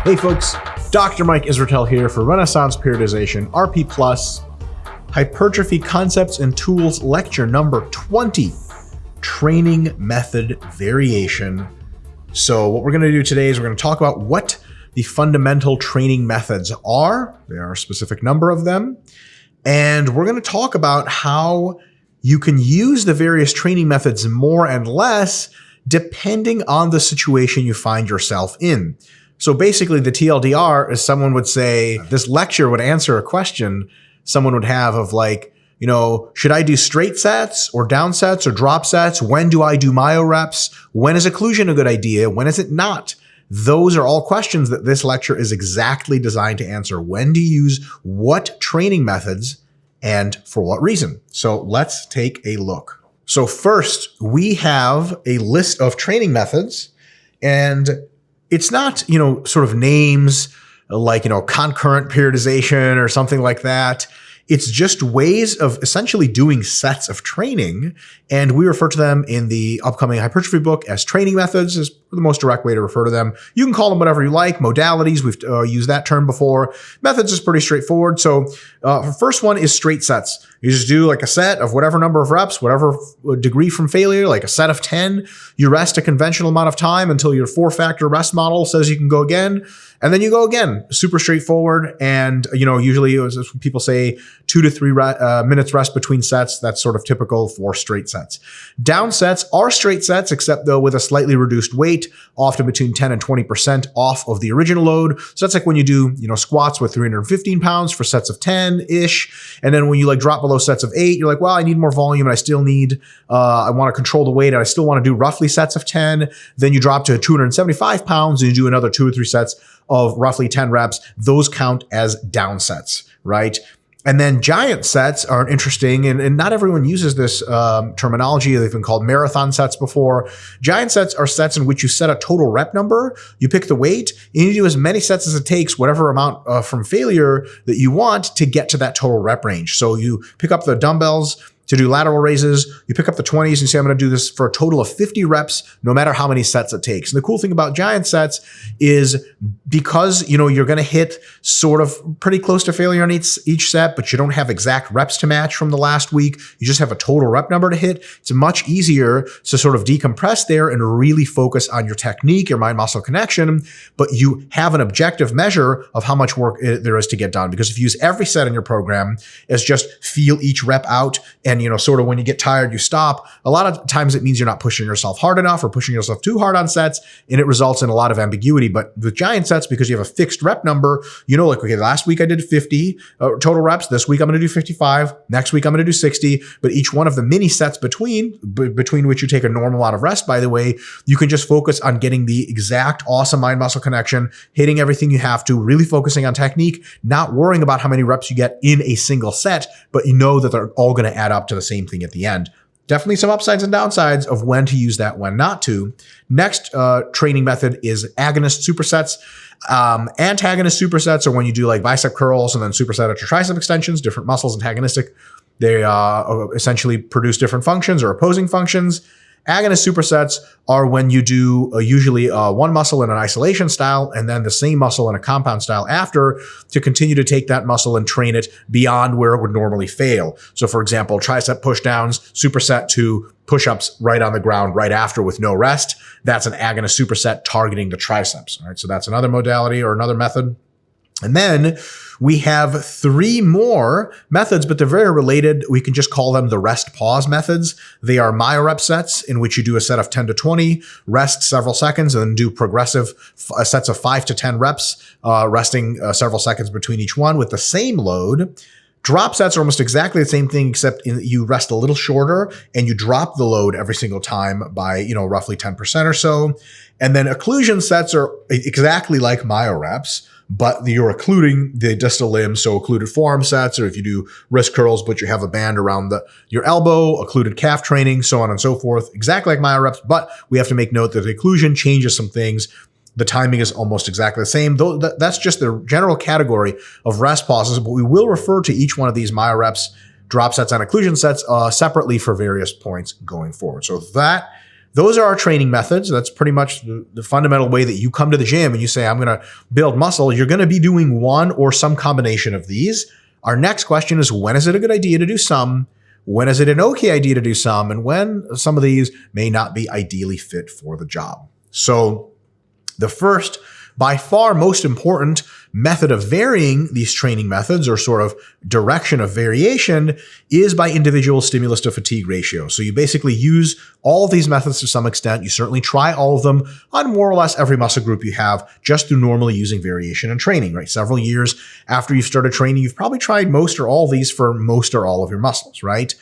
Hey folks, Dr. Mike Israetel here for Renaissance Periodization, RP Plus, Hypertrophy Concepts and Tools, lecture number 20, Training Method Variation. So what we're going to do today is we're going to talk about what the fundamental training methods are. There are a specific number of them. And we're going to talk about how you can use the various training methods more and less depending on the situation you find yourself in. So basically the TLDR is someone would say, this lecture would answer a question someone would have of like, you know, should I do straight sets or down sets or drop sets? When do I do myo reps? When is occlusion a good idea? When is it not? Those are all questions that this lecture is exactly designed to answer. When do you use what training methods and for what reason? So let's take a look. So first, we have a list of training methods, and it's not, sort of names like, concurrent periodization or something like that. It's just ways of essentially doing sets of training. And we refer to them in the upcoming hypertrophy book as training methods is the most direct way to refer to them. You can call them whatever you like. Modalities, we've used that term before. Methods is pretty straightforward. So the first one is straight sets. You just do like a set of whatever number of reps, whatever degree from failure, like a set of 10. You rest a conventional amount of time until your 4-factor rest model says you can go again. And then you go again. Super straightforward. And, usually as people say 2 to 3 minutes rest between sets. That's sort of typical for straight sets. Down sets are straight sets, except though with a slightly reduced weight, often between 10 and 20% off of the original load. So that's like when you do, squats with 315 pounds for sets of 10-ish. And then when you drop below sets of 8, you're like, well, I need more volume and I still need, I want to control the weight and I still want to do roughly sets of 10. Then you drop to 275 pounds and you do another 2 or 3 sets of roughly 10 reps. Those count as down sets, right? And then giant sets are interesting, and not everyone uses this terminology. They've been called marathon sets before. Giant sets are sets in which you set a total rep number, you pick the weight, and you do as many sets as it takes, whatever amount from failure that you want to get to that total rep range. So you pick up the dumbbells to do lateral raises, you pick up the 20s and say, I'm going to do this for a total of 50 reps, no matter how many sets it takes. And the cool thing about giant sets is because, you're going to hit sort of pretty close to failure on each set, but you don't have exact reps to match from the last week. You just have a total rep number to hit. It's much easier to sort of decompress there and really focus on your technique, your mind-muscle connection, but you have an objective measure of how much work there is to get done. Because if you use every set in your program as just feel each rep out and sort of when you get tired, you stop. A lot of times it means you're not pushing yourself hard enough or pushing yourself too hard on sets, and it results in a lot of ambiguity. But with giant sets, because you have a fixed rep number, okay, last week I did 50 total reps. This week I'm going to do 55. Next week I'm going to do 60. But each one of the mini sets between which you take a normal amount of rest, by the way, you can just focus on getting the exact awesome mind-muscle connection, hitting everything you have to, really focusing on technique, not worrying about how many reps you get in a single set, but you know that they're all going to add up to the same thing at the end. Definitely some upsides and downsides of when to use that, when not to. Next training method is agonist supersets. Antagonist supersets are when you do like bicep curls and then superset at your tricep extensions, different muscles antagonistic. They essentially produce different functions or opposing functions. Agonist supersets are when you do usually one muscle in an isolation style and then the same muscle in a compound style after to continue to take that muscle and train it beyond where it would normally fail. So for example, tricep pushdowns superset to push-ups right on the ground right after with no rest. That's an agonist superset targeting the triceps. All right, so that's another modality or another method. And then we have 3 more methods, but they're very related. We can just call them the rest pause methods. They are myo rep sets in which you do a set of 10 to 20, rest several seconds, and then do progressive sets of 5 to 10 reps, resting several seconds between each one with the same load. Drop sets are almost exactly the same thing, except you rest a little shorter and you drop the load every single time by, roughly 10% or so. And then occlusion sets are exactly like myo reps, but you're occluding the distal limb, so occluded forearm sets, or if you do wrist curls, but you have a band around your elbow, occluded calf training, so on and so forth, exactly like myo reps, but we have to make note that the occlusion changes some things. The timing is almost exactly the same, though that's just the general category of rest pauses, but we will refer to each one of these myo reps, drop sets, and occlusion sets separately for various points going forward. So those are our training methods. That's pretty much the fundamental way that you come to the gym and you say, I'm going to build muscle. You're going to be doing one or some combination of these. Our next question is, when is it a good idea to do some? When is it an okay idea to do some? And when some of these may not be ideally fit for the job. So the first, by far most important method of varying these training methods, or sort of direction of variation, is by individual stimulus to fatigue ratio. So you basically use all of these methods to some extent. You certainly try all of them on more or less every muscle group you have, just through normally using variation and training, right? Several years after you've started training, you've probably tried most or all of these for most or all of your muscles, right?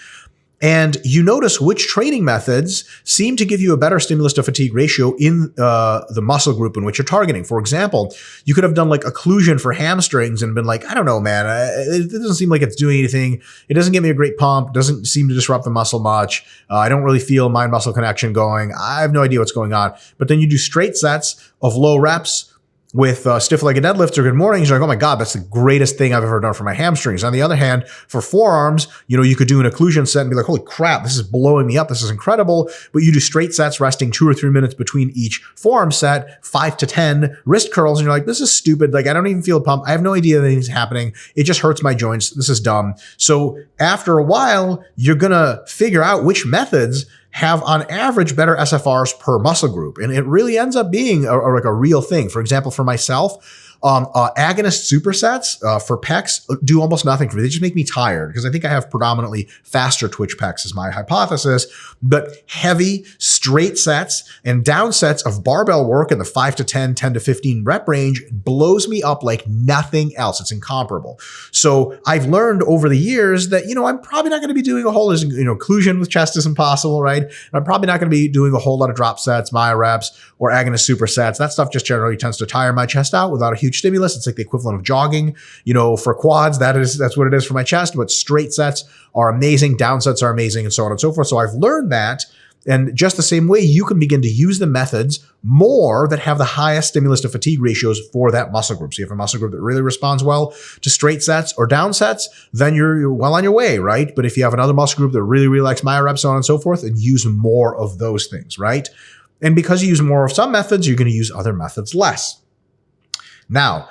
And you notice which training methods seem to give you a better stimulus to fatigue ratio in the muscle group in which you're targeting. For example, you could have done like occlusion for hamstrings and been like, I don't know, man, it doesn't seem like it's doing anything. It doesn't give me a great pump. Doesn't seem to disrupt the muscle much. I don't really feel mind-muscle connection going. I have no idea what's going on. But then you do straight sets of low reps with stiff-legged deadlifts or good mornings, you're like, oh my God, that's the greatest thing I've ever done for my hamstrings. On the other hand, for forearms, you could do an occlusion set and be like, holy crap, this is blowing me up. This is incredible. But you do straight sets, resting 2 or 3 minutes between each forearm set, 5 to 10 wrist curls. And you're like, this is stupid. Like, I don't even feel a pump. I have no idea that anything's happening. It just hurts my joints. This is dumb. So after a while, you're going to figure out which methods have on average better SFRs per muscle group. And it really ends up being like a real thing. For example, for myself, agonist supersets for pecs do almost nothing for me. They just make me tired because I think I have predominantly faster twitch pecs is my hypothesis. But heavy straight sets and down sets of barbell work in the 5 to 10, 10 to 15 rep range blows me up like nothing else. It's incomparable. So I've learned over the years that, I'm probably not going to be doing a whole, occlusion with chest is impossible, right? And I'm probably not going to be doing a whole lot of drop sets, Maya reps, or agonist supersets. That stuff just generally tends to tire my chest out without a huge stimulus. It's like the equivalent of jogging, for quads. That's what it is for my chest. But straight sets are amazing, down sets are amazing, and so on and so forth. So I've learned that. And just the same way, you can begin to use the methods more that have the highest stimulus to fatigue ratios for that muscle group. So you have a muscle group that really responds well to straight sets or down sets, then you're well on your way, right? But if you have another muscle group that really, really likes Maya reps, so on and so forth, and use more of those things, right? And because you use more of some methods, you're going to use other methods less. Now,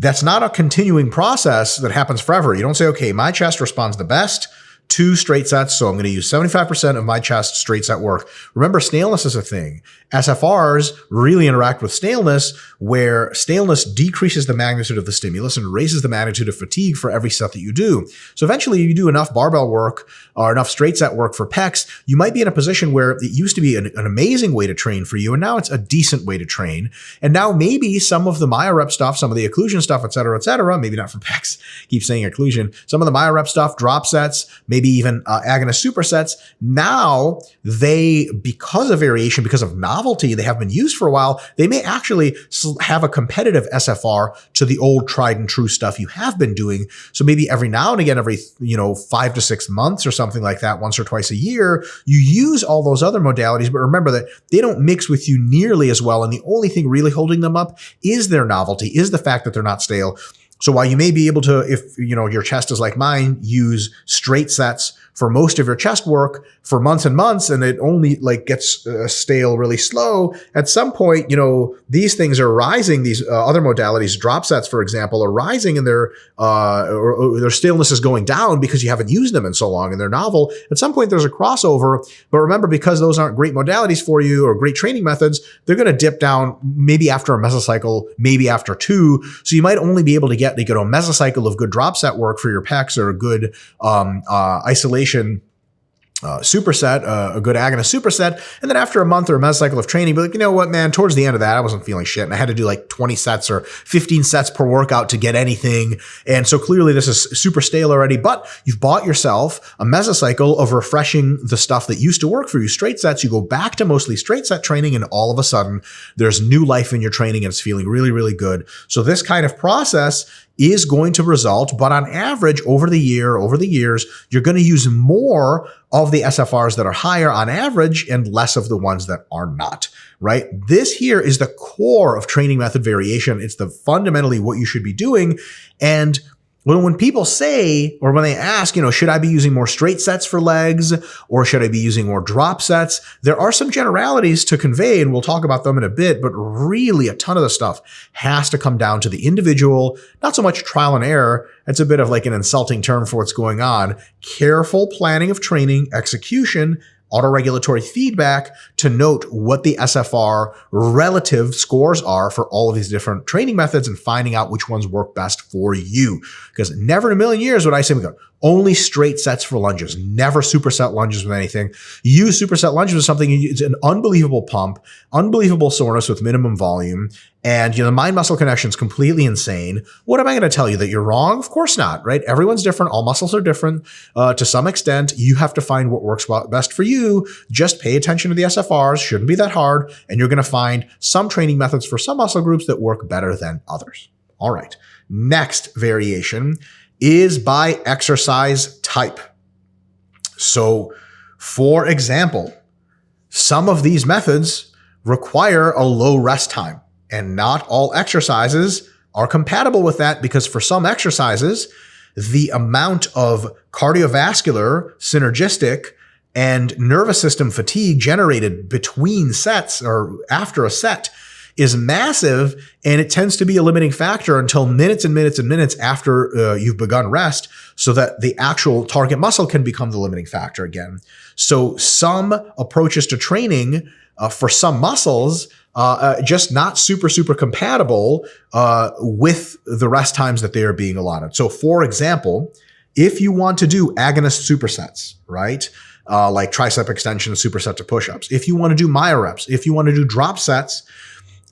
that's not a continuing process that happens forever. You don't say, okay, my chest responds the best to straight sets, so I'm going to use 75% of my chest straight set work. Remember, staleness is a thing. SFRs really interact with staleness, where staleness decreases the magnitude of the stimulus and raises the magnitude of fatigue for every set that you do. So eventually, if you do enough barbell work or enough straight set work for pecs, you might be in a position where it used to be an amazing way to train for you, and now it's a decent way to train. And now maybe some of the Maya rep stuff, some of the occlusion stuff, et cetera, maybe not for pecs, keep saying occlusion, some of the Maya rep stuff, drop sets, maybe even agonist supersets, now because of variation, because of novelty, they have been used for a while, they may actually have a competitive SFR to the old tried and true stuff you have been doing. So maybe every now and again, every 5 to 6 months or something like that, once or twice a year, you use all ththose other modalities, but remember that they don't mix with you nearly as well. And the only thing really holding them up is their novelty, is the fact that they're not stale. So while you may be able to, if your chest is like mine, use straight sets for most of your chest work for months and months, and it only gets stale really slow, at some point, these things are rising. These other modalities, drop sets, for example, are rising, and their staleness is going down because you haven't used them in so long and they're novel. At some point, there's a crossover. But remember, because those aren't great modalities for you or great training methods, they're going to dip down maybe after a mesocycle, maybe after 2. So you might only be able to get a mesocycle of good drop set work for your pecs, or a good isolation superset, a good agonist superset. And then after a month or a mesocycle of training, be like, you know what, man, towards the end of that, I wasn't feeling shit. And I had to do like 20 sets or 15 sets per workout to get anything. And so clearly this is super stale already, but you've bought yourself a mesocycle of refreshing the stuff that used to work for you. Straight sets, you go back to mostly straight set training, and all of a sudden there's new life in your training and it's feeling really, really good. So this kind of process is going to result, but on average over the years, you're going to use more of the SFRs that are higher on average and less of the ones that are not, right? This here is the core of training method variation. It's fundamentally what you should be doing. And When people say, or when they ask, should I be using more straight sets for legs or should I be using more drop sets? There are some generalities to convey, and we'll talk about them in a bit, but really a ton of the stuff has to come down to the individual, not so much trial and error. That's a bit of like an insulting term for what's going on. Careful planning of training, execution, autoregulatory feedback to note what the SFR relative scores are for all of these different training methods and finding out which ones work best for you. Because never in a million years would I say, only straight sets for lunges, never superset lunges with anything. Use superset lunges with something, it's an unbelievable pump, unbelievable soreness with minimum volume. And the mind-muscle connection is completely insane. What am I going to tell you? That you're wrong? Of course not, right? Everyone's different. All muscles are different to some extent. You have to find what works best for you. Just pay attention to the SFRs. Shouldn't be that hard. And you're going to find some training methods for some muscle groups that work better than others. All right. Next variation is by exercise type. So, for example, some of these methods require a low rest time. And not all exercises are compatible with that, because for some exercises, the amount of cardiovascular, synergistic, and nervous system fatigue generated between sets or after a set is massive, and it tends to be a limiting factor until minutes and minutes and minutes after you've begun rest, so that the actual target muscle can become the limiting factor again. So some approaches to training for some muscles just not super compatible with the rest times that they are being allotted. So for example, if you want to do agonist supersets, right? Like tricep extension superset to push-ups. If you want to do myoreps, if you want to do drop sets,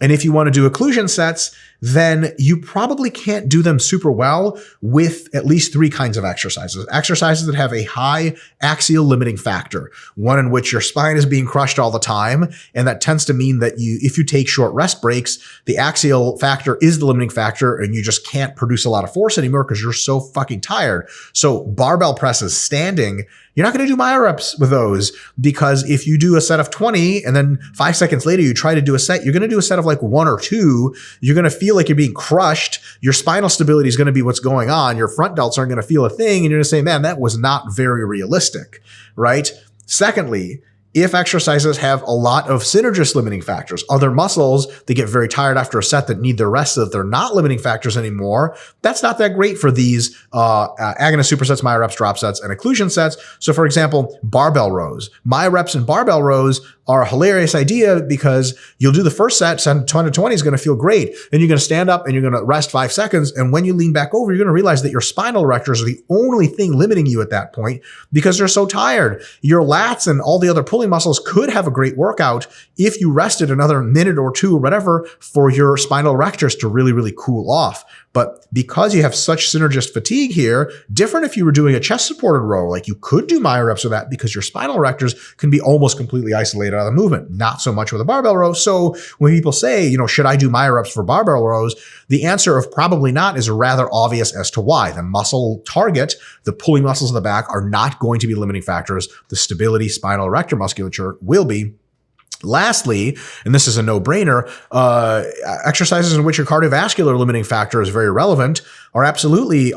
and if you want to do occlusion sets, then you probably can't do them super well with at least three kinds of exercises. Exercises that have a high axial limiting factor, one in which your spine is being crushed all the time. And that tends to mean that if you take short rest breaks, the axial factor is the limiting factor and you just can't produce a lot of force anymore because you're so fucking tired. So barbell presses standing, you're not going to do myoreps with those, because if you do a set of 20 and then 5 seconds later you try to do a set, you're going to do a set of like 1 or 2. You're going to feel like you're being crushed. Your spinal stability is going to be what's going on. Your front delts aren't going to feel a thing. And you're going to say, man, that was not very realistic, right? Secondly, if exercises have a lot of synergist limiting factors, other muscles, they get very tired after a set that need their rest so that they're not limiting factors anymore, that's not that great for these agonist supersets, myoreps, drop sets, and occlusion sets. So for example, barbell rows. Myoreps and barbell rows are a hilarious idea because you'll do the first set, 10 to 20 is going to feel great. Then you're going to stand up and you're going to rest 5 seconds. And when you lean back over, you're going to realize that your spinal erectors are the only thing limiting you at that point because they're so tired. Your lats and all the other pulling muscles could have a great workout if you rested another minute or 2 or whatever for your spinal erectors to really cool off. But because you have such synergist fatigue here, different if you were doing a chest supported row, like you could do myoreps with that because your spinal erectors can be almost completely isolated out of the movement. Not so much with a barbell row. So when people say, should I do myoreps for barbell rows? The answer of probably not is rather obvious as to why. The muscle target, the pulling muscles in the back, are not going to be limiting factors. The stability spinal erector musculature will be. Lastly, and this is a no-brainer, exercises in which your cardiovascular limiting factor is very relevant are absolutely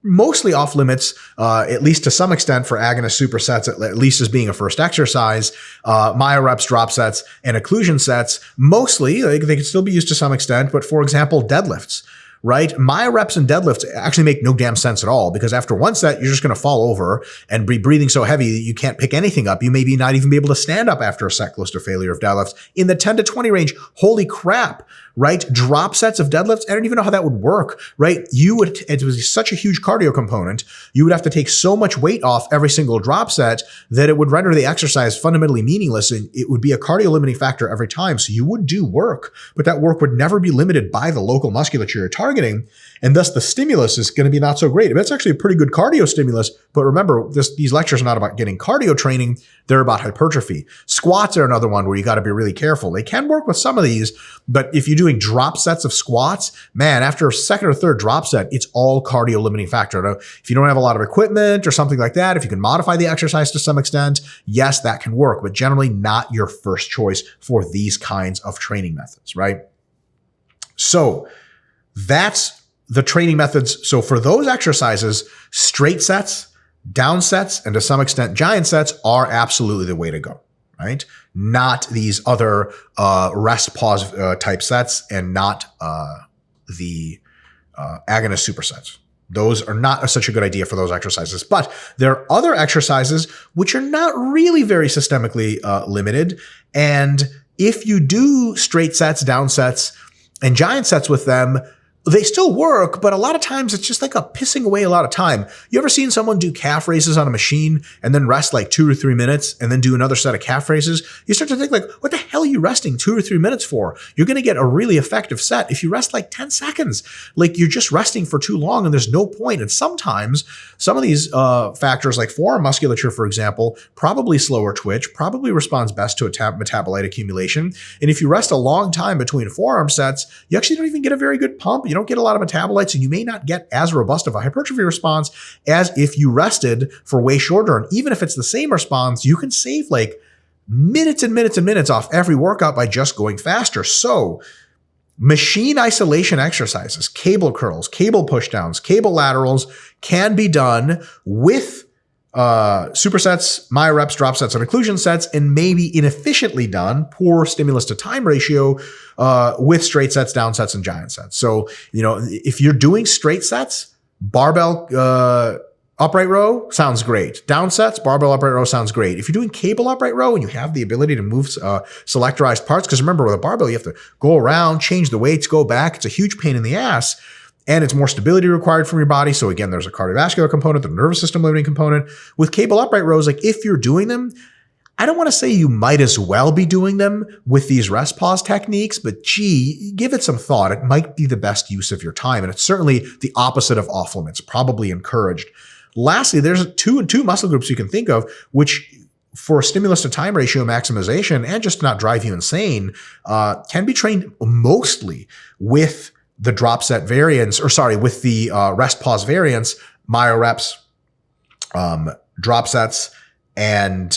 mostly off limits, at least to some extent for agonist supersets, at least as being a first exercise. Myoreps, drop sets, and occlusion sets, mostly, they can still be used to some extent, but for example, deadlifts. Right? Myoreps and deadlifts actually make no damn sense at all, because after one set, you're just going to fall over and be breathing so heavy that you can't pick anything up. You may not even be able to stand up after a set close to failure of deadlifts. In the 10 to 20 range, holy crap, right? Drop sets of deadlifts, I don't even know how that would work, right? It was such a huge cardio component. You would have to take so much weight off every single drop set that it would render the exercise fundamentally meaningless, and it would be a cardio limiting factor every time. So you would do work, but that work would never be limited by the local musculature you're targeting, and thus the stimulus is going to be not so great. It's actually a pretty good cardio stimulus, but remember, these lectures are not about getting cardio training, they're about hypertrophy. Squats are another one where you got to be really careful. They can work with some of these, but if you're doing drop sets of squats, man, after a second or third drop set, it's all cardio limiting factor. Now, if you don't have a lot of equipment or something like that, if you can modify the exercise to some extent, yes, that can work, but generally not your first choice for these kinds of training methods, right? So that's the training methods. So for those exercises, straight sets, down sets, and to some extent giant sets are absolutely the way to go, right? Not these other rest pause type sets, and not the agonist supersets. Those are not such a good idea for those exercises. But there are other exercises which are not really very systemically limited. And if you do straight sets, down sets, and giant sets with them, they still work, but a lot of times it's just like a pissing away a lot of time. You ever seen someone do calf raises on a machine and then rest like 2 or 3 minutes and then do another set of calf raises? You start to think like, what the hell are you resting 2 or 3 minutes for? You're going to get a really effective set if you rest like 10 seconds. Like you're just resting for too long and there's no point. And sometimes some of these factors like forearm musculature, for example, probably slower twitch, probably responds best to a metabolite accumulation. And if you rest a long time between forearm sets, you actually don't even get a very good pump. You don't get a lot of metabolites, and you may not get as robust of a hypertrophy response as if you rested for way shorter. And even if it's the same response, you can save like minutes and minutes and minutes off every workout by just going faster. So machine isolation exercises, cable curls, cable pushdowns, cable laterals can be done with supersets, myoreps, drop sets, and occlusion sets, and maybe inefficiently done, poor stimulus to time ratio, with straight sets, down sets, and giant sets. So, if you're doing straight sets, barbell upright row sounds great. Down sets, barbell upright row sounds great. If you're doing cable upright row and you have the ability to move selectorized parts, because remember with a barbell, you have to go around, change the weights, go back. It's a huge pain in the ass. And it's more stability required from your body. So again, there's a cardiovascular component, the nervous system limiting component. With cable upright rows, like if you're doing them, I don't want to say you might as well be doing them with these rest pause techniques, but gee, give it some thought. It might be the best use of your time. And it's certainly the opposite of off limits, probably encouraged. Lastly, there's two muscle groups you can think of, which for stimulus to time ratio maximization and just to not drive you insane, can be trained mostly with the drop set variants, with the rest pause variants, myoreps, drop sets, and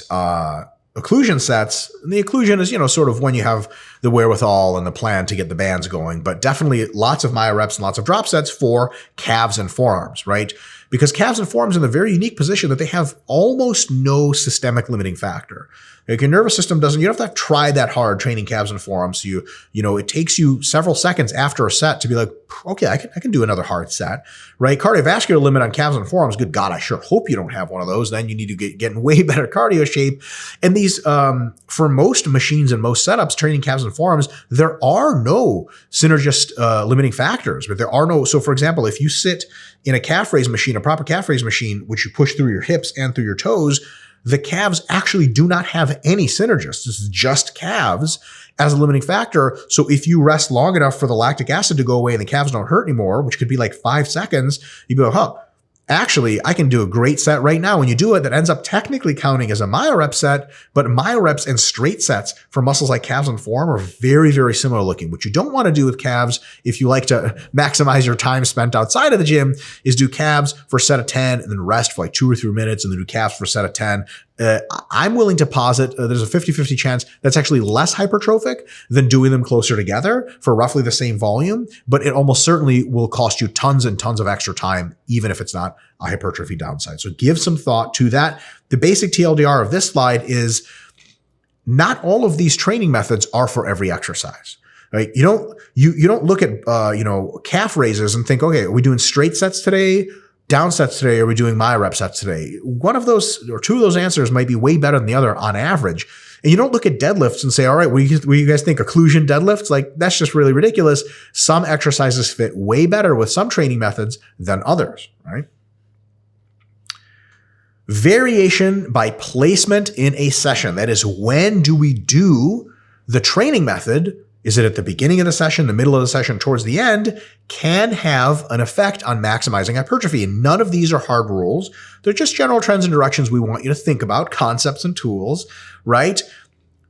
occlusion sets. And the occlusion is, sort of when you have the wherewithal and the plan to get the bands going, but definitely lots of myoreps and lots of drop sets for calves and forearms, right? Because calves and forearms are in the very unique position that they have almost no systemic limiting factor. Like your nervous system you don't have to try that hard training calves and forearms. So it takes you several seconds after a set to be like, okay, I can do another hard set, right? Cardiovascular limit on calves and forearms. Good God, I sure hope you don't have one of those. Then you need to get in way better cardio shape. And these, for most machines and most setups, training calves and forearms, there are no synergist limiting factors, but there are no. So for example, if you sit in a calf raise machine, a proper calf raise machine, which you push through your hips and through your toes, the calves actually do not have any synergists. This is just calves as a limiting factor. So if you rest long enough for the lactic acid to go away and the calves don't hurt anymore, which could be like 5 seconds, you'd be like, actually, I can do a great set right now. When you do it, that ends up technically counting as a myorep set, but myoreps and straight sets for muscles like calves and forearm are very, very similar looking. What you don't want to do with calves, if you like to maximize your time spent outside of the gym, is do calves for a set of 10 and then rest for like 2 or 3 minutes and then do calves for a set of 10. I'm willing to posit there's a 50-50 chance that's actually less hypertrophic than doing them closer together for roughly the same volume, but it almost certainly will cost you tons and tons of extra time, even if it's not a hypertrophy downside. So give some thought to that. The basic TLDR of this slide is not all of these training methods are for every exercise. Right? You don't look at calf raises and think, okay, are we doing straight sets today? Down sets today? Are we doing myorep sets today? One of those or two of those answers might be way better than the other on average. And you don't look at deadlifts and say, all right, what do you guys think? Occlusion deadlifts? Like, that's just really ridiculous. Some exercises fit way better with some training methods than others, right? Variation by placement in a session. That is, when do we do the training method? Is it at the beginning of the session, the middle of the session, towards the end? Can have an effect on maximizing hypertrophy. And none of these are hard rules. They're just general trends and directions we want you to think about, concepts and tools, right?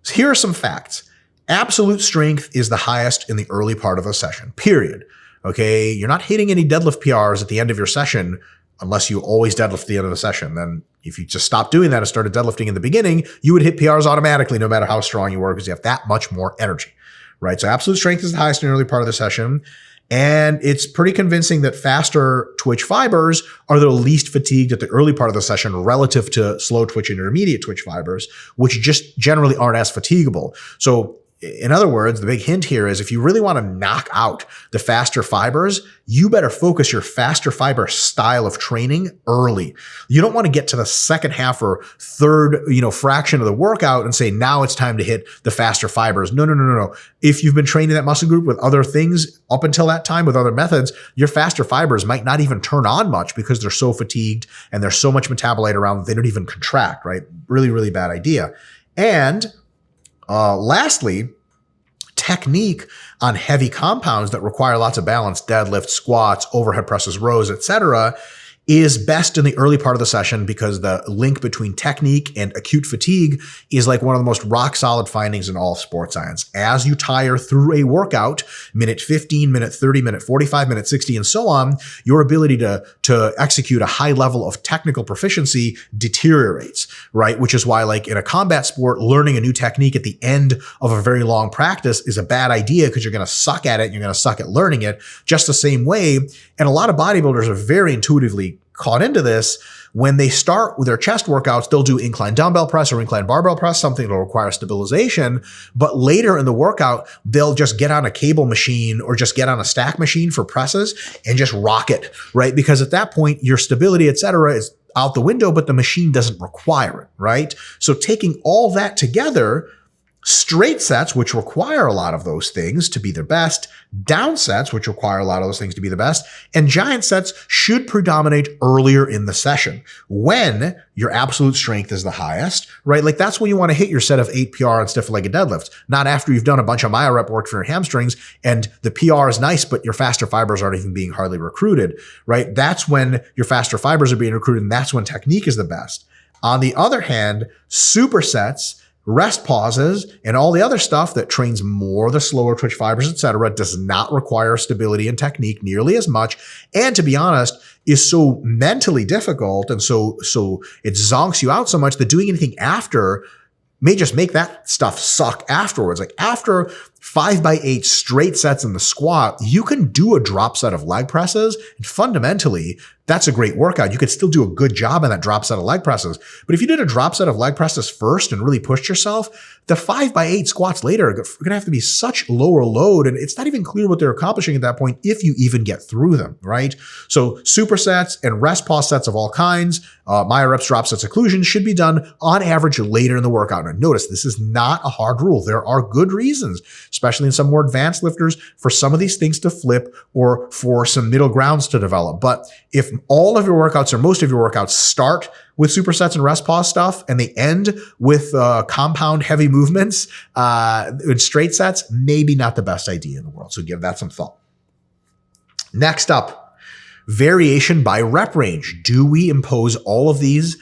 So here are some facts. Absolute strength is the highest in the early part of a session, period. Okay, you're not hitting any deadlift PRs at the end of your session unless you always deadlift at the end of the session. Then if you just stopped doing that and started deadlifting in the beginning, you would hit PRs automatically no matter how strong you were because you have that much more energy. Right. So absolute strength is the highest in the early part of the session. And it's pretty convincing that faster twitch fibers are the least fatigued at the early part of the session relative to slow twitch and intermediate twitch fibers, which just generally aren't as fatigable. So in other words, the big hint here is if you really want to knock out the faster fibers, you better focus your faster fiber style of training early. You don't want to get to the second half or third, fraction of the workout and say, now it's time to hit the faster fibers. No. If you've been training that muscle group with other things up until that time with other methods, your faster fibers might not even turn on much because they're so fatigued and there's so much metabolite around that they don't even contract, right? Really, really bad idea. And lastly, technique on heavy compounds that require lots of balance, deadlifts, squats, overhead presses, rows, etc., is best in the early part of the session because the link between technique and acute fatigue is like one of the most rock solid findings in all of sports science. As you tire through a workout, minute 15, minute 30, minute 45, minute 60, and so on, your ability to execute a high level of technical proficiency deteriorates, right? Which is why, like in a combat sport, learning a new technique at the end of a very long practice is a bad idea because you're going to suck at it and you're going to suck at learning it just the same way. And a lot of bodybuilders are very intuitively caught into this. When they start with their chest workouts, they'll do incline dumbbell press or incline barbell press, something that'll require stabilization. But later in the workout, they'll just get on a cable machine or just get on a stack machine for presses and just rock it, right? Because at that point, your stability, et cetera, is out the window, but the machine doesn't require it, right? So taking all that together, straight sets, which require a lot of those things to be their best, down sets, which require a lot of those things to be the best, and giant sets should predominate earlier in the session when your absolute strength is the highest, right? Like that's when you want to hit your set of 8 PR on stiff-legged deadlifts, not after you've done a bunch of myo rep work for your hamstrings and the PR is nice, but your faster fibers aren't even being hardly recruited, right? That's when your faster fibers are being recruited, and that's when technique is the best. On the other hand, supersets, rest pauses, and all the other stuff that trains more the slower twitch fibers, etc., does not require stability and technique nearly as much. And to be honest, is so mentally difficult and so it zonks you out so much that doing anything after may just make that stuff suck afterwards. Like after 5x8 straight sets in the squat, you can do a drop set of leg presses. And fundamentally, that's a great workout. You could still do a good job on that drop set of leg presses. But if you did a drop set of leg presses first and really pushed yourself, the 5x8 squats later are going to have to be such lower load. And it's not even clear what they're accomplishing at that point if you even get through them, right? So supersets and rest pause sets of all kinds, myo reps, drop sets, occlusions should be done on average later in the workout. And notice, this is not a hard rule. There are good reasons, especially in some more advanced lifters, for some of these things to flip or for some middle grounds to develop. But if all of your workouts or most of your workouts start with supersets and rest pause stuff and they end with compound heavy movements in straight sets, maybe not the best idea in the world. So give that some thought. Next up, variation by rep range. Do we impose all of these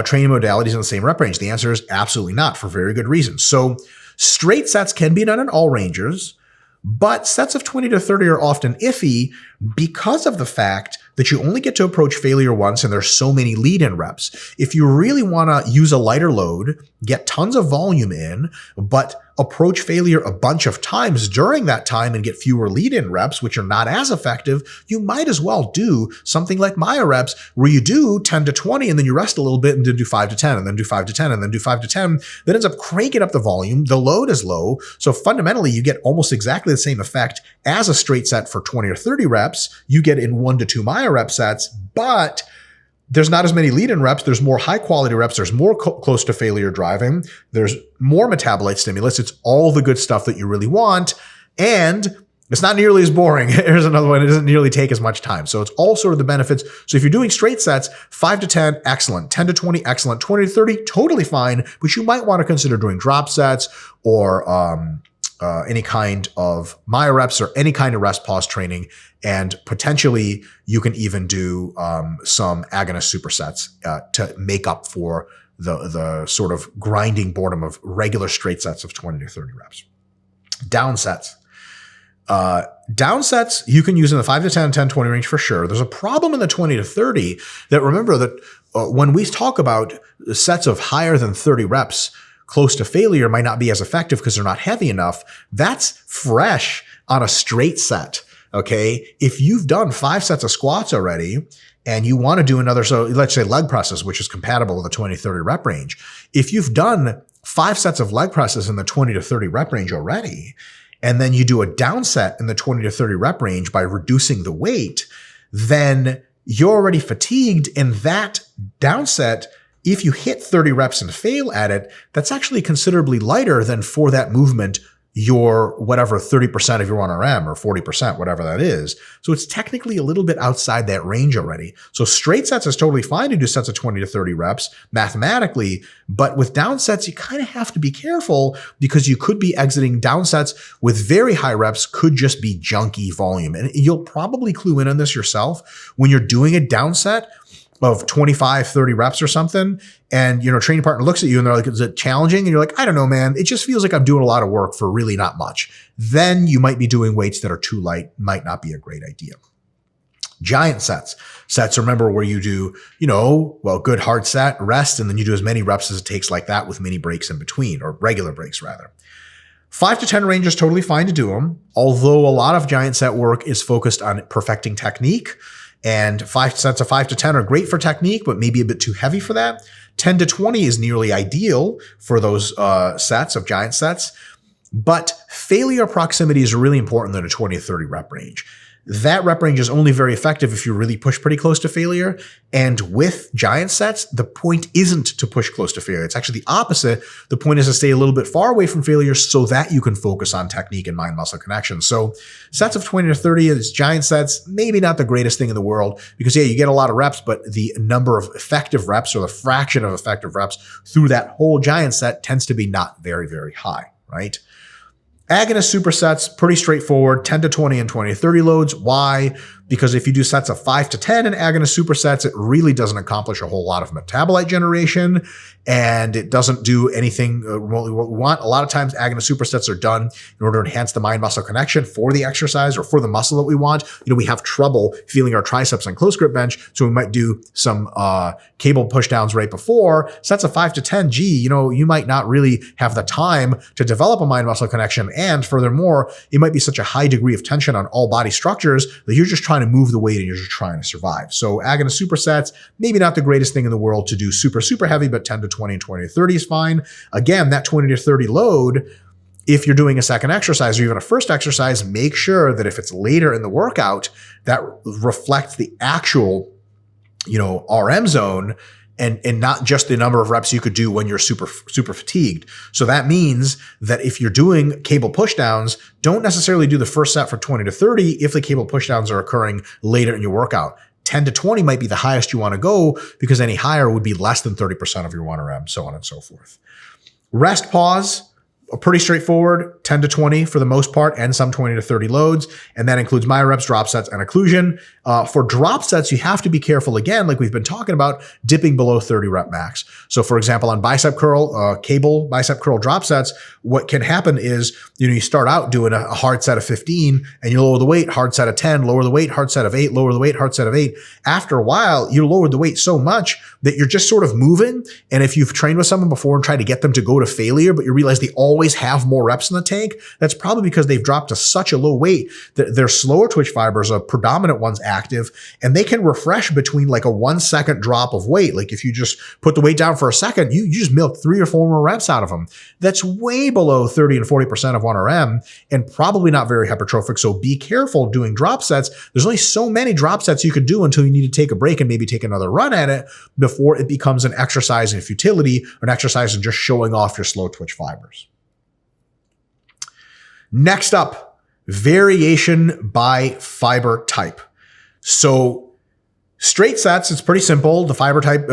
training modalities in the same rep range? The answer is absolutely not, for very good reasons. So straight sets can be done in all ranges, but sets of 20 to 30 are often iffy because of the fact that you only get to approach failure once and there's so many lead-in reps. If you really want to use a lighter load, get tons of volume in, but approach failure a bunch of times during that time and get fewer lead-in reps, which are not as effective, you might as well do something like myo reps where you do 10 to 20 and then you rest a little bit and then do 5 to 10 and then do 5 to 10 and then do 5 to 10. That ends up cranking up the volume. The load is low. So fundamentally, you get almost exactly the same effect as a straight set for 20 or 30 reps. You get in 1 to 2 myo rep sets, but there's not as many lead-in reps. There's more high-quality reps. There's more close to failure driving. There's more metabolite stimulus. It's all the good stuff that you really want. And it's not nearly as boring. Here's another one. It doesn't nearly take as much time. So it's all sort of the benefits. So if you're doing straight sets, 5 to 10, excellent. 10 to 20, excellent. 20 to 30, totally fine. But you might want to consider doing drop sets or any kind of myo reps or any kind of rest pause training. And potentially you can even do some agonist supersets to make up for the sort of grinding boredom of regular straight sets of 20 to 30 reps. Down sets. Down sets you can use in the 5 to 10, 10, 20 range for sure. There's a problem in the 20 to 30 that, remember that when we talk about sets of higher than 30 reps, close to failure might not be as effective because they're not heavy enough. That's fresh on a straight set. Okay. If you've done 5 sets of squats already and you want to do another, so let's say leg presses, which is compatible with the 20 to 30 rep range. If you've done 5 sets of leg presses in the 20 to 30 rep range already, and then you do a down set in the 20 to 30 rep range by reducing the weight, then you're already fatigued. And that down set, if you hit 30 reps and fail at it, that's actually considerably lighter than for that movement, your whatever 30% of your 1RM or 40%, whatever that is. So it's technically a little bit outside that range already. So straight sets is totally fine to do sets of 20 to 30 reps mathematically, but with down sets, you kind of have to be careful because you could be exiting down sets with very high reps, could just be junky volume. And you'll probably clue in on this yourself when you're doing a down set of 25, 30 reps or something. And, training partner looks at you and they're like, is it challenging? And you're like, I don't know, man. It just feels like I'm doing a lot of work for really not much. Then you might be doing weights that are too light, might not be a great idea. Giant sets. Sets, remember, where you do, good hard set, rest, and then you do as many reps as it takes like that with mini breaks in between, or regular breaks rather. 5 to 10 range is totally fine to do them, although a lot of giant set work is focused on perfecting technique. And 5 sets of 5 to 10 are great for technique, but maybe a bit too heavy for that. 10 to 20 is nearly ideal for those sets of giant sets. But failure proximity is really important in a 20 to 30 rep range. That rep range is only very effective if you really push pretty close to failure. And with giant sets, the point isn't to push close to failure. It's actually the opposite. The point is to stay a little bit far away from failure so that you can focus on technique and mind-muscle connection. So sets of 20 to 30 is giant sets, maybe not the greatest thing in the world because, you get a lot of reps, but the number of effective reps or the fraction of effective reps through that whole giant set tends to be not very, very high, right? Agonist supersets, pretty straightforward, 10 to 20 and 20 to 30 loads. Why? Because if you do sets of 5 to 10 in agonist supersets, it really doesn't accomplish a whole lot of metabolite generation, and it doesn't do anything what we want. A lot of times agonist supersets are done in order to enhance the mind-muscle connection for the exercise or for the muscle that we want. We have trouble feeling our triceps on close grip bench, so we might do some cable pushdowns right before. Sets of 5 to 10, you might not really have the time to develop a mind-muscle connection, and furthermore, it might be such a high degree of tension on all body structures that you're just trying to move the weight and you're just trying to survive. So agonist supersets, maybe not the greatest thing in the world to do super, super heavy, but 10 to 20 and 20 to 30 is fine. Again, that 20 to 30 load, if you're doing a second exercise or even a first exercise, make sure that if it's later in the workout, that reflects the actual, RM zone and not just the number of reps you could do when you're super, super fatigued. So that means that if you're doing cable pushdowns, don't necessarily do the first set for 20 to 30 if the cable pushdowns are occurring later in your workout. 10 to 20 might be the highest you want to go because any higher would be less than 30% of your 1RM, so on and so forth. Rest pause. Pretty straightforward, 10 to 20 for the most part, and some 20 to 30 loads. And that includes my reps, drop sets, and occlusion. For drop sets, you have to be careful, again, like we've been talking about, dipping below 30 rep max. So for example, on bicep curl, cable bicep curl drop sets, what can happen is, you start out doing a hard set of 15 and you lower the weight, hard set of 10, lower the weight, hard set of 8, lower the weight, hard set of 8. After a while, you lower the weight so much that you're just sort of moving. And if you've trained with someone before and tried to get them to go to failure, but you realize they always have more reps in the tank, that's probably because they've dropped to such a low weight that their slower twitch fibers are predominant ones active, and they can refresh between like a 1 second drop of weight. Like if you just put the weight down for a second, you just milk 3 or 4 more reps out of them. That's way below 30 and 40% of 1RM and probably not very hypertrophic. So be careful doing drop sets. There's only so many drop sets you could do until you need to take a break and maybe take another run at it before it becomes an exercise in futility or an exercise in just showing off your slow twitch fibers. Next up, variation by fiber type. So straight sets, it's pretty simple. The fiber type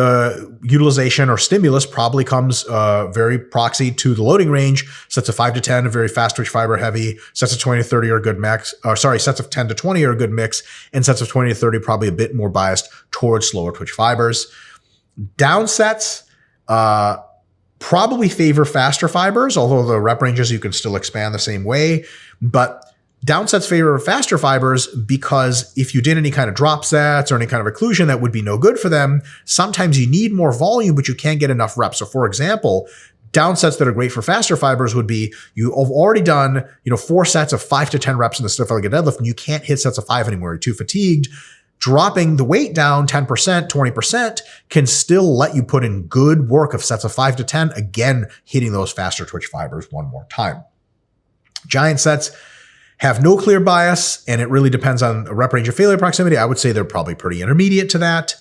utilization or stimulus probably comes very proxy to the loading range. Sets of 5 to 10 are very fast twitch fiber heavy. Sets of 20 to 30 are a good mix. Sets of 10 to 20 are a good mix. And sets of 20 to 30 probably a bit more biased towards slower twitch fibers. Down sets, probably favor faster fibers, although the rep ranges you can still expand the same way. But downsets favor faster fibers because if you did any kind of drop sets or any kind of occlusion, that would be no good for them. Sometimes you need more volume, but you can't get enough reps. So for example, Downsets that are great for faster fibers would be you have already done, 4 sets of 5 to 10 reps in the stiff leg deadlift, and you can't hit sets of 5 anymore. You're too fatigued. Dropping the weight down 10%, 20% can still let you put in good work of sets of 5 to 10, again, hitting those faster twitch fibers one more time. Giant sets have no clear bias, and it really depends on a rep range of failure proximity. I would say they're probably pretty intermediate to that.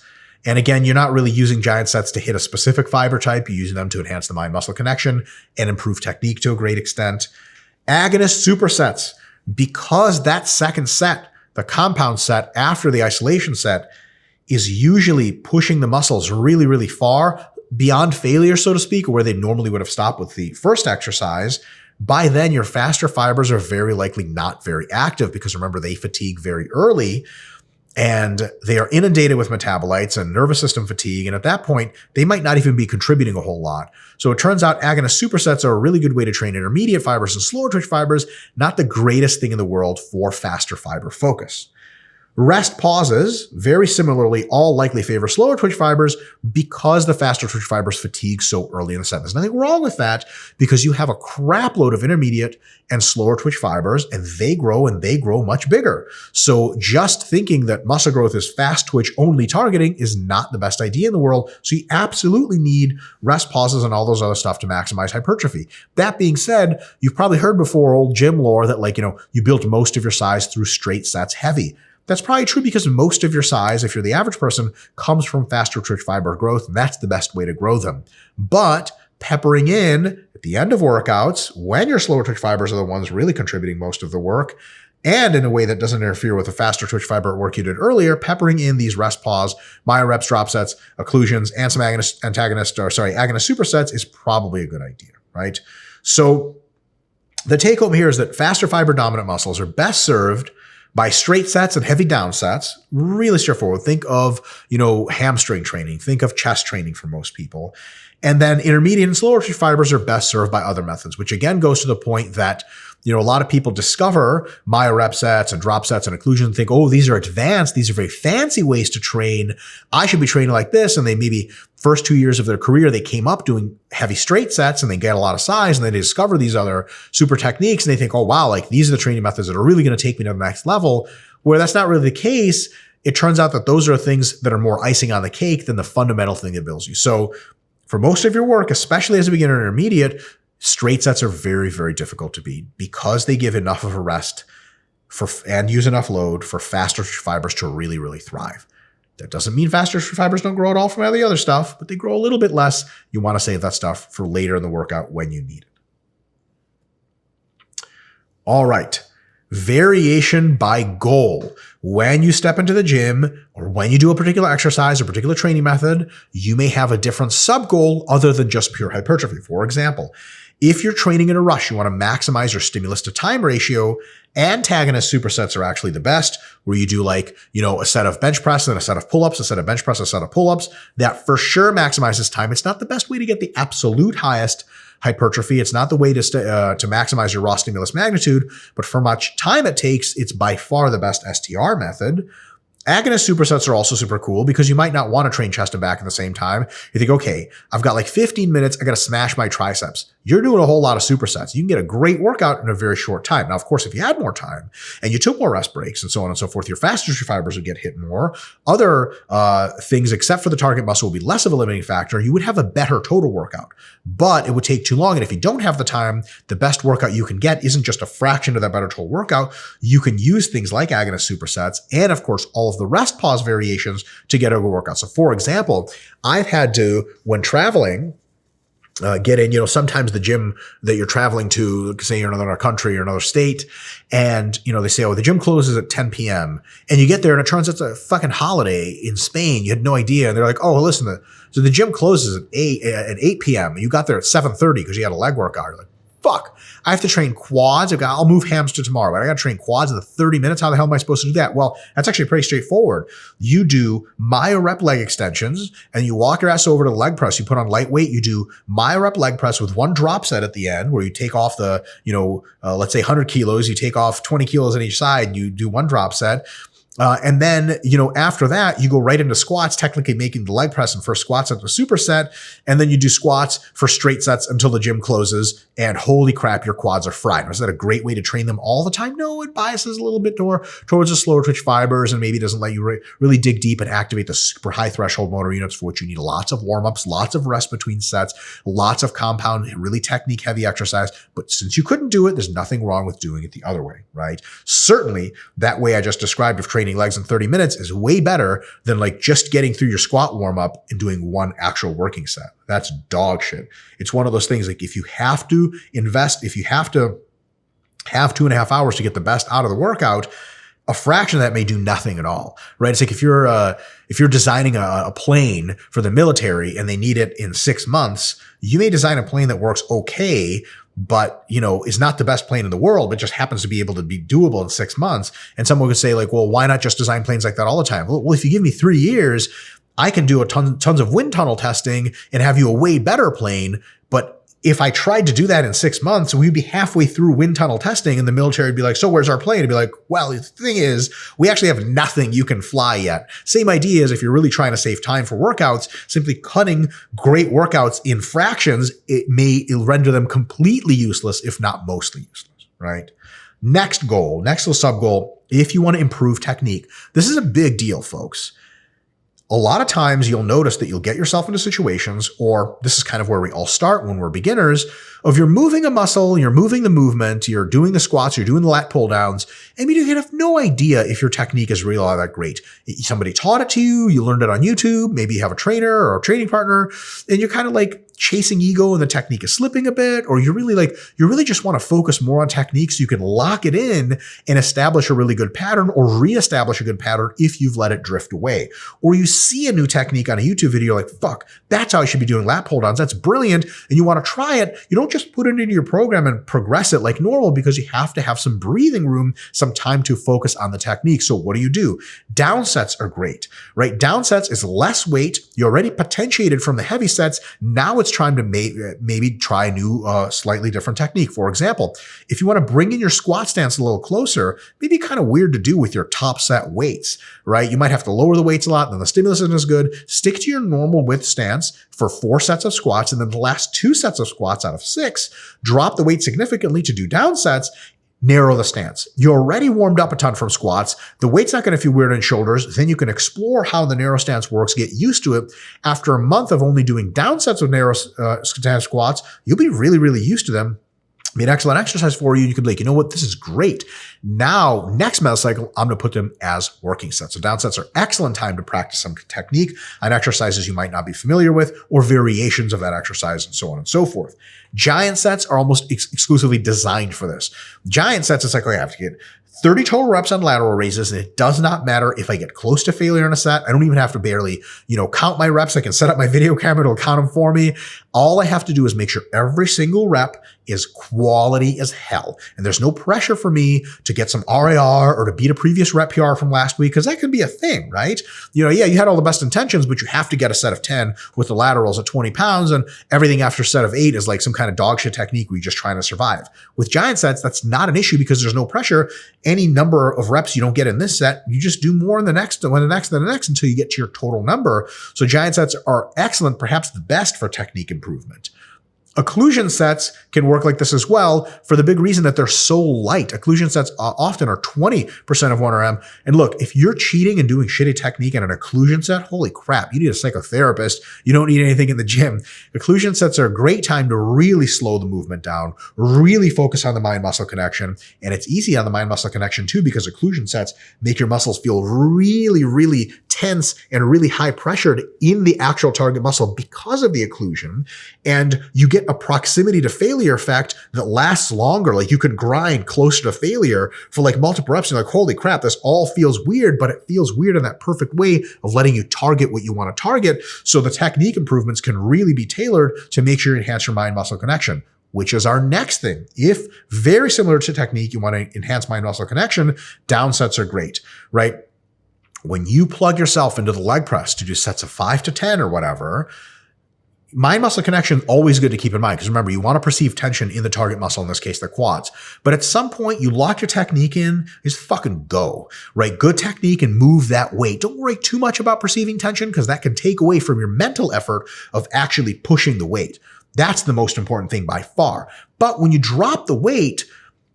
And again, you're not really using giant sets to hit a specific fiber type. You're using them to enhance the mind-muscle connection and improve technique to a great extent. Agonist supersets, because that second set, the compound set after the isolation set, is usually pushing the muscles really, really far beyond failure, so to speak, where they normally would have stopped with the first exercise. By then, your faster fibers are very likely not very active because remember, they fatigue very early and they are inundated with metabolites and nervous system fatigue. And at that point, they might not even be contributing a whole lot. So it turns out agonist supersets are a really good way to train intermediate fibers and slower twitch fibers, not the greatest thing in the world for faster fiber focus. Rest pauses, very similarly, all likely favor slower twitch fibers because the faster twitch fibers fatigue so early in the set. There's nothing wrong with that because you have a crap load of intermediate and slower twitch fibers and they grow much bigger. So just thinking that muscle growth is fast twitch only targeting is not the best idea in the world. So you absolutely need rest pauses and all those other stuff to maximize hypertrophy. That being said, you've probably heard before old gym lore that you built most of your size through straight sets heavy. That's probably true because most of your size, if you're the average person, comes from faster twitch fiber growth, and that's the best way to grow them. But peppering in at the end of workouts, when your slower twitch fibers are the ones really contributing most of the work, and in a way that doesn't interfere with the faster twitch fiber work you did earlier, peppering in these rest pause, myo reps, drop sets, occlusions, and some agonist supersets is probably a good idea, right? So the take home here is that faster fiber dominant muscles are best served by straight sets and heavy down sets. Really straightforward. Think of, hamstring training. Think of chest training for most people. And then intermediate and slower twitch fibers are best served by other methods, which again goes to the point that, a lot of people discover myo rep sets and drop sets and occlusion and think, oh, these are advanced. These are very fancy ways to train. I should be training like this. And they maybe first 2 years of their career, they came up doing heavy straight sets and they get a lot of size and then they discover these other super techniques and they think, oh, wow, these are the training methods that are really going to take me to the next level. Where that's not really the case. It turns out that those are things that are more icing on the cake than the fundamental thing that builds you. So for most of your work, especially as a beginner and intermediate, straight sets are very, very difficult to beat because they give enough of a rest and use enough load for faster fibers to really, really thrive. That doesn't mean faster fibers don't grow at all from all the other stuff, but they grow a little bit less. You want to save that stuff for later in the workout when you need it. All right. Variation by goal. When you step into the gym or when you do a particular exercise or particular training method, you may have a different sub-goal other than just pure hypertrophy. For example, if you're training in a rush, you want to maximize your stimulus to time ratio. Antagonist supersets are actually the best, where you do a set of bench press and a set of pull-ups, a set of bench press, a set of pull-ups. That for sure maximizes time. It's not the best way to get the absolute highest hypertrophy. It's not the way to maximize your raw stimulus magnitude, but for much time it takes, it's by far the best STR method. Agonist supersets are also super cool because you might not want to train chest and back at the same time. You think, okay, I've got 15 minutes. I got to smash my triceps. You're doing a whole lot of supersets. You can get a great workout in a very short time. Now, of course, if you had more time and you took more rest breaks and so on and so forth, your faster fibers would get hit more. Other things, except for the target muscle, will be less of a limiting factor. You would have a better total workout, but it would take too long. And if you don't have the time, the best workout you can get isn't just a fraction of that better total workout. You can use things like agonist supersets and, of course, all of the rest pause variations to get a good workout. So, for example, I've had to, when traveling, get in, sometimes the gym that you're traveling to, say you're in another country or another state, and, they say, oh, the gym closes at 10 p.m. And you get there and it turns out it's a fucking holiday in Spain. You had no idea. And they're like, oh, listen, so the gym closes at 8 p.m. And you got there at 7:30 because you had a leg workout. You're like, fuck, I have to train quads. I'll move hams to tomorrow, but I got to train quads in the 30 minutes. How the hell am I supposed to do that? Well, that's actually pretty straightforward. You do myo rep leg extensions and you walk your ass over to the leg press. You put on lightweight. You do myo rep leg press with one drop set at the end where you take off the, let's say 100 kilos. You take off 20 kilos on each side. You do one drop set. And then, after that, you go right into squats, technically making the leg press and first squats at the superset. And then you do squats for straight sets until the gym closes. And holy crap, your quads are fried. Is that a great way to train them all the time? No, it biases a little bit more towards the slower twitch fibers and maybe doesn't let you really dig deep and activate the super high threshold motor units for which you need lots of warm-ups, lots of rest between sets, lots of compound, really technique heavy exercise. But since you couldn't do it, there's nothing wrong with doing it the other way, right? Certainly that way I just described of training legs in 30 minutes is way better than like just getting through your squat warm up and doing one actual working set. That's dog shit. It's one of those things like if you have to invest, if you have to have 2.5 hours to get the best out of the workout, a fraction of that may do nothing at all, right? It's like if you're designing a plane for the military and they need it in 6 months, you may design a plane that works okay, but, is not the best plane in the world, but just happens to be able to be doable in 6 months. And someone could say like, well, why not just design planes like that all the time? Well, if you give me 3 years, I can do tons of wind tunnel testing and have you a way better plane. But if I tried to do that in 6 months, we'd be halfway through wind tunnel testing and the military would be like, so where's our plane? It'd be like, well, the thing is, we actually have nothing you can fly yet. Same idea as if you're really trying to save time for workouts, simply cutting great workouts in fractions, it may render them completely useless, if not mostly useless, right? Next little sub goal, if you want to improve technique, this is a big deal, folks. A lot of times you'll notice that you'll get yourself into situations, or this is kind of where we all start when we're beginners, of you're moving a muscle, you're moving the movement, you're doing the squats, you're doing the lat pull downs, and you have no idea if your technique is really all that great. Somebody taught it to you, you learned it on YouTube, maybe you have a trainer or a training partner, and you're kind of like chasing ego and the technique is slipping a bit, or you really just want to focus more on technique so you can lock it in and establish a really good pattern or reestablish a good pattern if you've let it drift away. Or you see a new technique on a YouTube video, like, fuck, that's how I should be doing lat pull downs. That's brilliant. And you want to try it. You don't just put it into your program and progress it like normal because you have to have some breathing room, some time to focus on the technique. So what do? Down sets are great, right? Down sets is less weight. You already potentiated from the heavy sets. Now it's time to maybe try a new, slightly different technique. For example, if you want to bring in your squat stance a little closer, maybe kind of weird to do with your top set weights, right? You might have to lower the weights a lot, then the stimulus isn't as good. Stick to your normal width stance for 4 sets of squats, and then the last 2 sets of squats out of 6, drop the weight significantly to do down sets. Narrow the stance. You already warmed up a ton from squats. The weight's not going to feel weird in shoulders. Then you can explore how the narrow stance works, get used to it. After a month of only doing down sets of narrow stance squats, you'll be really, really used to them. Be an excellent exercise for you. You could be like, you know what? This is great. Now, next mesocycle, I'm going to put them as working sets. So down sets are excellent time to practice some technique on exercises you might not be familiar with or variations of that exercise and so on and so forth. Giant sets are almost exclusively designed for this. Giant sets, it's like, I have to get 30 total reps on lateral raises, and it does not matter if I get close to failure in a set. I don't even have to barely, count my reps. I can set up my video camera, it'll count them for me. All I have to do is make sure every single rep is quality as hell. And there's no pressure for me to get some RIR or to beat a previous rep PR from last week, because that could be a thing, right? You had all the best intentions, but you have to get a set of 10 with the laterals at 20 pounds, and everything after set of 8 is like some kind of dog shit technique where you're just trying to survive. With giant sets, that's not an issue because there's no pressure. Any number of reps you don't get in this set, you just do more in the next, and the next until you get to your total number. So giant sets are excellent, perhaps the best for technique improvement. Occlusion sets can work like this as well for the big reason that they're so light. Occlusion sets often are 20% of 1RM. And look, if you're cheating and doing shitty technique in an occlusion set, holy crap, you need a psychotherapist. You don't need anything in the gym. Occlusion sets are a great time to really slow the movement down, really focus on the mind-muscle connection. And it's easy on the mind-muscle connection too, because occlusion sets make your muscles feel really, really tense and really high pressured in the actual target muscle because of the occlusion. And you get a proximity to failure effect that lasts longer. Like you can grind closer to failure for like multiple reps. And you're like, holy crap, this all feels weird, but it feels weird in that perfect way of letting you target what you want to target. So the technique improvements can really be tailored to make sure you enhance your mind-muscle connection, which is our next thing. If very similar to technique, you want to enhance mind-muscle connection, down sets are great, right? When you plug yourself into the leg press to do sets of 5 to 10 or whatever, mind muscle connection, always good to keep in mind, because remember, you want to perceive tension in the target muscle, in this case, the quads. But at some point, you lock your technique in, just fucking go, right? Good technique and move that weight. Don't worry too much about perceiving tension, because that can take away from your mental effort of actually pushing the weight. That's the most important thing by far. But when you drop the weight,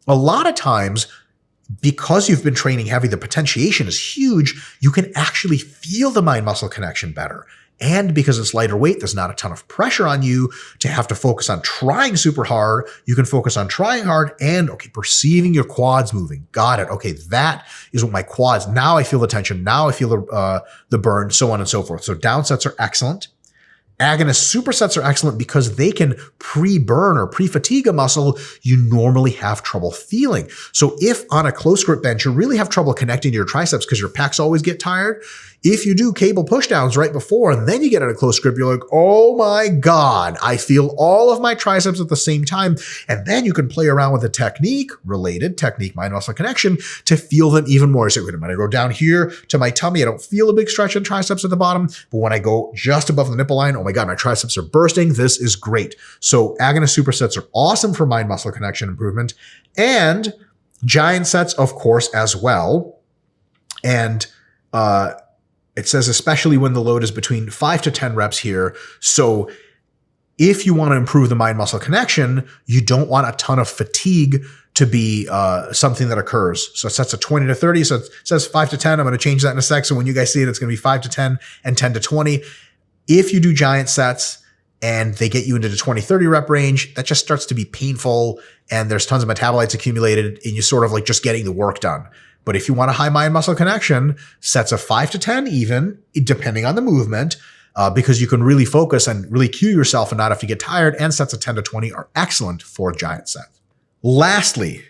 a lot of times, because you've been training heavy, the potentiation is huge. You can actually feel the mind muscle connection better. And because it's lighter weight, there's not a ton of pressure on you to have to focus on trying super hard. You can focus on trying hard and, okay, perceiving your quads moving. Got it. Okay, that is what my quads, now I feel the tension. Now I feel the burn, so on and so forth. So down sets are excellent. Agonist supersets are excellent because they can pre-burn or pre-fatigue a muscle you normally have trouble feeling. So if on a close grip bench, you really have trouble connecting to your triceps because your pecs always get tired, if you do cable pushdowns right before and then you get in a close grip, you're like, oh my God, I feel all of my triceps at the same time. And then you can play around with the technique, mind muscle connection, to feel them even more. So when I go down here to my tummy, I don't feel a big stretch in triceps at the bottom. But when I go just above the nipple line, oh my God, my triceps are bursting. This is great. So agonist supersets are awesome for mind muscle connection improvement, and giant sets, of course, as well. And it says especially when the load is between 5 to 10 reps here. So if you want to improve the mind muscle connection, you don't want a ton of fatigue to be something that occurs. So it sets a 20 to 30. So it says 5 to 10. I'm going to change that in a sec. So when you guys see it, it's going to be 5 to 10 and 10 to 20. If you do giant sets and they get you into the 20, 30 rep range, that just starts to be painful and there's tons of metabolites accumulated and you sort of like just getting the work done. But if you want a high mind muscle connection, sets of 5 to 10 even, depending on the movement, because you can really focus and really cue yourself and not have to get tired, and sets of 10 to 20 are excellent for giant sets. Lastly,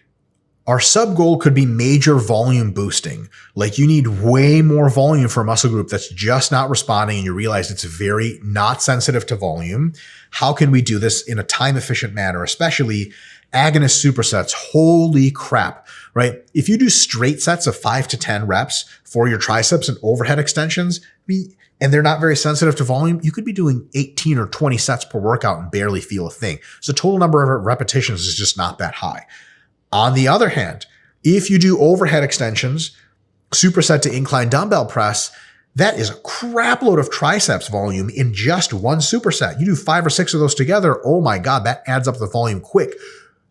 our sub goal could be major volume boosting. Like you need way more volume for a muscle group that's just not responding and you realize it's very not sensitive to volume. How can we do this in a time efficient manner, especially agonist supersets? Holy crap, right? If you do straight sets of 5 to 10 reps for your triceps and overhead extensions, and they're not very sensitive to volume, you could be doing 18 or 20 sets per workout and barely feel a thing. So the total number of repetitions is just not that high. On the other hand, if you do overhead extensions, superset to incline dumbbell press, that is a crap load of triceps volume in just one superset. You do 5 or 6 of those together, oh my God, that adds up the volume quick.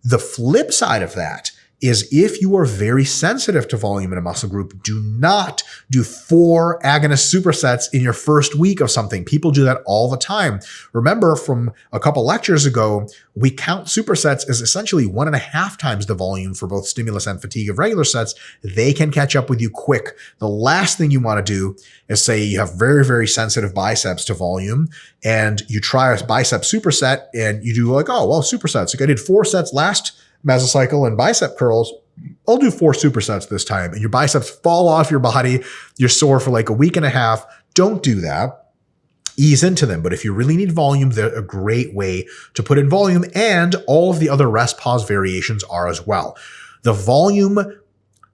The flip side of that is if you are very sensitive to volume in a muscle group, do not do 4 agonist supersets in your first week of something. People do that all the time. Remember from a couple lectures ago, we count supersets as essentially 1.5 times the volume for both stimulus and fatigue of regular sets. They can catch up with you quick. The last thing you want to do is say you have very, very sensitive biceps to volume and you try a bicep superset and you do like, oh, well, supersets. Like I did 4 sets last mesocycle and bicep curls. I'll do 4 supersets this time. And your biceps fall off your body. You're sore for like a week and a half. Don't do that. Ease into them. But if you really need volume, they're a great way to put in volume, and all of the other rest pause variations are as well. The volume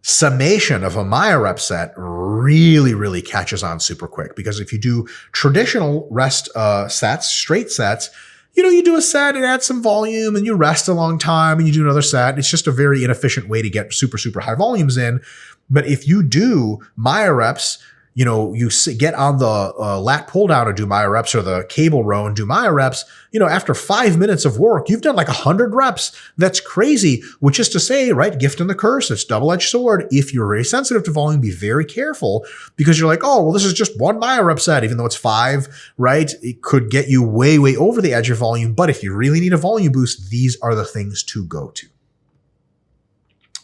summation of a Maya rep set really, really catches on super quick, because if you do traditional rest sets, straight sets, you do a set and add some volume and you rest a long time and you do another set. It's just a very inefficient way to get super, super high volumes in. But if you do Maya reps, you get on the lat pull down and do Maya reps, or the cable row and do Maya reps, after 5 minutes of work, you've done like 100 reps. That's crazy, which is to say, right, gift and the curse, it's double-edged sword. If you're very sensitive to volume, be very careful, because you're like, oh, well, this is just 1 Maya rep set, even though it's 5, right? It could get you way, way over the edge of volume. But if you really need a volume boost, these are the things to go to.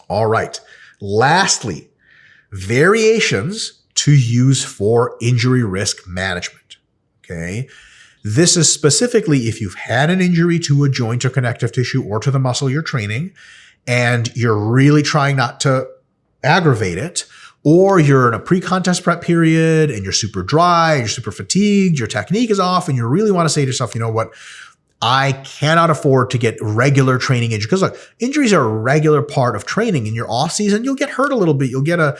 All right. Lastly, variations to use for injury risk management. Okay. This is specifically if you've had an injury to a joint or connective tissue or to the muscle you're training, and you're really trying not to aggravate it, or you're in a pre-contest prep period and you're super dry, you're super fatigued, your technique is off, and you really want to say to yourself, you know what? I cannot afford to get regular training injuries, because look, injuries are a regular part of training. In your off season, you'll get hurt a little bit. You'll get a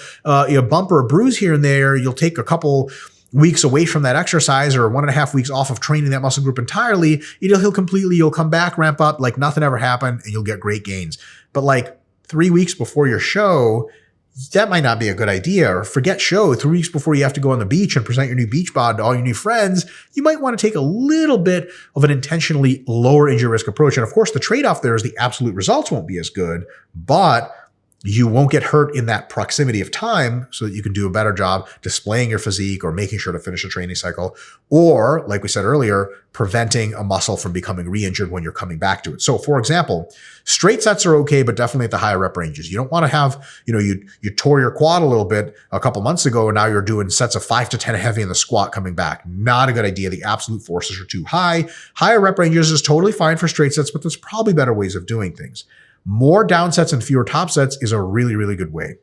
bump or a bruise here and there. You'll take a couple weeks away from that exercise or 1.5 weeks off of training that muscle group entirely, you'll come back, ramp up like nothing ever happened, and you'll get great gains. But like 3 weeks before your show, that might not be a good idea. Or forget show, 3 weeks before you have to go on the beach and present your new beach bod to all your new friends, you might want to take a little bit of an intentionally lower injury risk approach. And of course, the trade-off there is the absolute results won't be as good, but you won't get hurt in that proximity of time so that you can do a better job displaying your physique or making sure to finish a training cycle, or like we said earlier, preventing a muscle from becoming re-injured when you're coming back to it. So for example, straight sets are okay, but definitely at the higher rep ranges. You don't want to have, you tore your quad a little bit a couple months ago and now you're doing sets of 5 to 10 heavy in the squat coming back. Not a good idea. The absolute forces are too high. Higher rep ranges is totally fine for straight sets, but there's probably better ways of doing things. More down sets and fewer top sets is a really, really good way.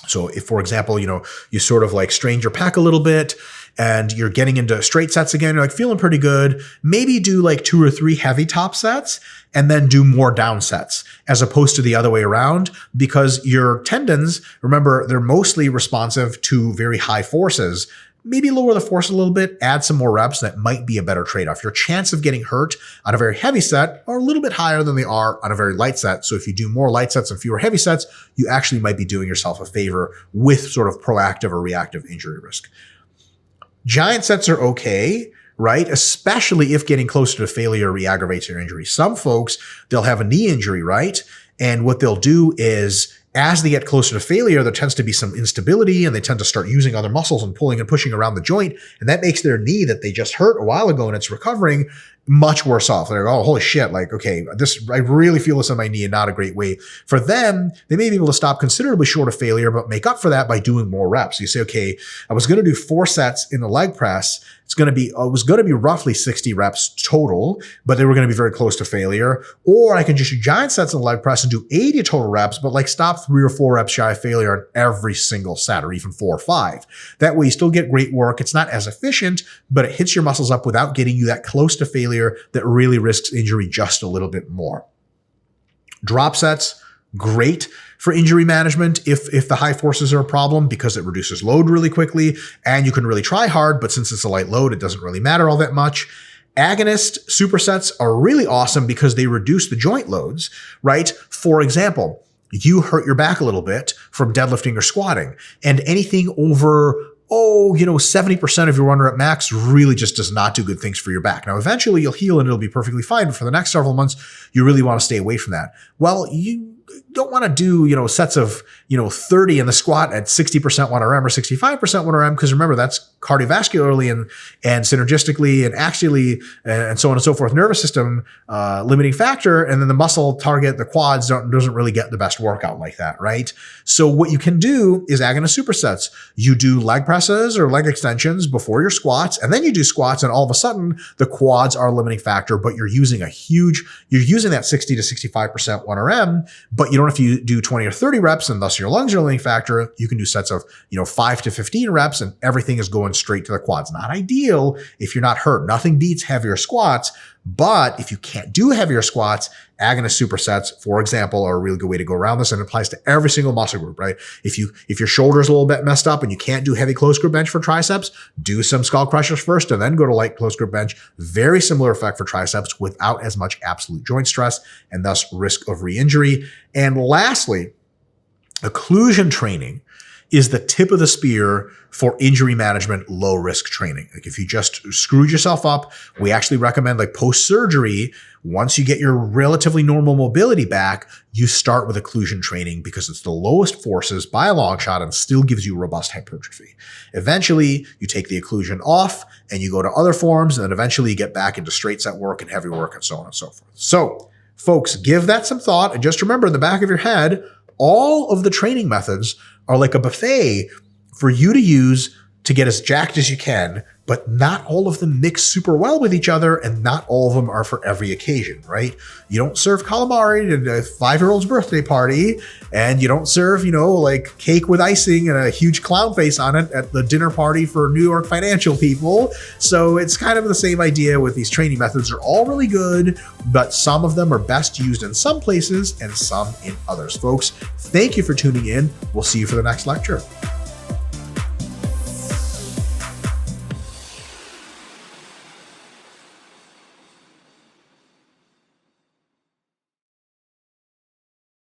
So if, for example, you sort of like strained your pec a little bit and you're getting into straight sets again, you're like feeling pretty good, maybe do like 2 or 3 heavy top sets and then do more down sets as opposed to the other way around, because your tendons, remember, they're mostly responsive to very high forces. Maybe lower the force a little bit, add some more reps. That might be a better trade-off. Your chance of getting hurt on a very heavy set are a little bit higher than they are on a very light set. So if you do more light sets and fewer heavy sets, you actually might be doing yourself a favor with sort of proactive or reactive injury risk. Giant sets are okay, right? Especially if getting closer to failure re-aggravates your injury. Some folks, they'll have a knee injury, right? And what they'll do is, as they get closer to failure, there tends to be some instability and they tend to start using other muscles and pulling and pushing around the joint. And that makes their knee that they just hurt a while ago and it's recovering much worse off. They're like, oh, holy shit. Like, okay, I really feel this in my knee in not a great way. For them, they may be able to stop considerably short of failure, but make up for that by doing more reps. You say, okay, I was going to do 4 sets in the leg press. It was going to be roughly 60 reps total, but they were going to be very close to failure. Or I can just do giant sets in the leg press and do 80 total reps, but like stop 3 or 4 reps shy of failure on every single set, or even 4 or 5. That way you still get great work. It's not as efficient, but it hits your muscles up without getting you that close to failure that really risks injury just a little bit more. Drop sets, great for injury management if the high forces are a problem, because it reduces load really quickly and you can really try hard, but since it's a light load, it doesn't really matter all that much. Agonist supersets are really awesome because they reduce the joint loads, right? For example, you hurt your back a little bit from deadlifting or squatting, and anything over 70% of your 1 rep max really just does not do good things for your back. Now, eventually you'll heal and it'll be perfectly fine, but for the next several months, you really want to stay away from that. Well, you don't want to do, sets of, 30 in the squat at 60% 1RM or 65% 1RM, because remember, that's cardiovascularly and synergistically and axially and so on and so forth, nervous system limiting factor. And then the muscle target, the quads, doesn't really get the best workout like that, right? So what you can do is agonist supersets. You do leg presses or leg extensions before your squats, and then you do squats, and all of a sudden the quads are a limiting factor, but you're using that 60 to 65% 1RM, but you don't have to do 20 or 30 reps, and thus your lungs are a limiting factor. You can do sets of 5 to 15 reps, and everything is going straight to the quads. Not ideal if you're not hurt. Nothing beats heavier squats, but if you can't do heavier squats, agonist supersets, for example, are a really good way to go around this, and it applies to every single muscle group, right? If your shoulder's a little bit messed up and you can't do heavy close grip bench for triceps, do some skull crushers first and then go to light close grip bench. Very similar effect for triceps without as much absolute joint stress and thus risk of re-injury. And lastly, occlusion training is the tip of the spear for injury management, low risk training. Like if you just screwed yourself up, we actually recommend like post-surgery, once you get your relatively normal mobility back, you start with occlusion training because it's the lowest forces by a long shot and still gives you robust hypertrophy. Eventually, you take the occlusion off and you go to other forms, and then eventually you get back into straight set work and heavy work and so on and so forth. So folks, give that some thought, and just remember in the back of your head, all of the training methods are like a buffet for you to use to get as jacked as you can, but not all of them mix super well with each other, and not all of them are for every occasion, right? You don't serve calamari at a 5-year-old's birthday party, and you don't serve, like cake with icing and a huge clown face on it at the dinner party for New York financial people. So it's kind of the same idea with these training methods. They're all really good, but some of them are best used in some places and some in others. Folks, thank you for tuning in. We'll see you for the next lecture.